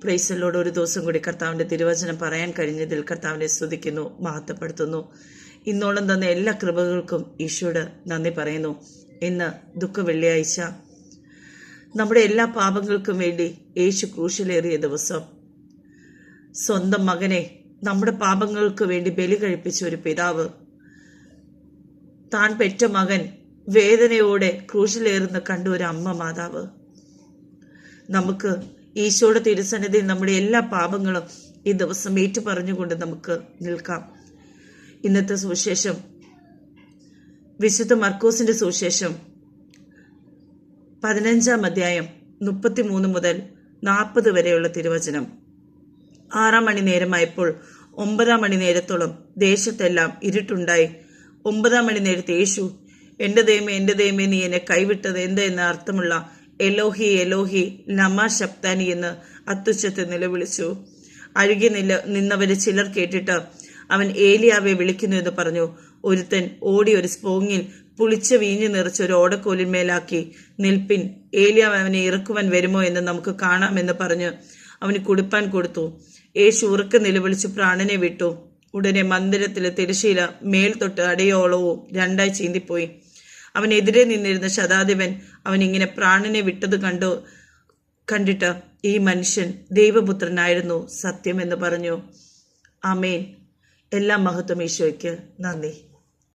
പ്രൈസലോട് ഒരു ദിവസം കൂടി കർത്താവിൻ്റെ തിരുവചനം പറയാൻ കഴിഞ്ഞതിൽ കർത്താവിനെ സ്തുതിക്കുന്നു, മഹത്വപ്പെടുത്തുന്നു. ഇന്നോളം തന്ന എല്ലാ കൃപകൾക്കും ഈശോയോട് നന്ദി പറയുന്നു. ഇന്ന് ദുഃഖ വെള്ളിയാഴ്ച, നമ്മുടെ എല്ലാ പാപങ്ങൾക്കും വേണ്ടി യേശു ക്രൂശിലേറിയ ദിവസം. സ്വന്തം മകനെ നമ്മുടെ പാപങ്ങൾക്ക് വേണ്ടി ബലി കഴിപ്പിച്ച ഒരു പിതാവ്, താൻ പെറ്റ മകൻ വേദനയോടെ ക്രൂശിലേറുന്ന കണ്ട ഒരു അമ്മ മാതാവ്. നമുക്ക് ഈശോയുടെ തിരുസന്നിധിയിൽ നമ്മുടെ എല്ലാ പാപങ്ങളും ഈ ദിവസം ഏറ്റു പറഞ്ഞുകൊണ്ട് നമുക്ക് നിൽക്കാം. ഇന്നത്തെ സുവിശേഷം വിശുദ്ധ മർക്കോസിന്റെ സുവിശേഷം 15-ാം അധ്യായം 33 മുതൽ 40 വരെയുള്ള തിരുവചനം. 6 മണി നേരമായപ്പോൾ 9 മണി നേരത്തോളം ദേശത്തെല്ലാം ഇരുട്ടുണ്ടായി. 9 മണി നേരത്തെ യേശു, എൻ്റെ ദൈവമേ നീ എന്നെ കൈവിട്ടത് എന്ത് എന്ന അർത്ഥമുള്ള എലോഹി എലോഹി ലമാ ശബ്ദാനി എന്ന് അത്യുച്ചത്തിൽ നിലവിളിച്ചു. അഴുകി നിന്നവരെ ചിലർ കേട്ടിട്ട് അവൻ ഏലിയാവെ വിളിക്കുന്നു എന്ന് പറഞ്ഞു. ഒരുത്തൻ ഓടി ഒരു സ്പോങ്ങിൽ പുളിച്ച വീഞ്ഞു നിറച്ച് ഒരു ഓടക്കോലിന്മേലാക്കി, നിൽപ്പിൻ, ഏലിയാവ് അവനെ ഇറക്കുവാൻ വരുമോ എന്ന് നമുക്ക് കാണാമെന്ന് പറഞ്ഞ് അവന് കുടിപ്പാൻ കൊടുത്തു. യേശു ഉറക്കെ നിലവിളിച്ചു പ്രാണനെ വിട്ടു. ഉടനെ മന്ദിരത്തിലെ തിരശ്ശീല മേൽ തൊട്ട് അടയോളവും 2 ചീന്തിപ്പോയി. അവനെതിരെ നിന്നിരുന്ന ശതാധിപൻ അവൻ ഇങ്ങനെ പ്രാണനെ വിട്ടത് കണ്ടിട്ട് ഈ മനുഷ്യൻ ദൈവപുത്രനായിരുന്നു സത്യമെന്ന് പറഞ്ഞു. ആമേൻ. എല്ലാ മഹത്വം ഈശോയ്ക്ക് നന്ദി.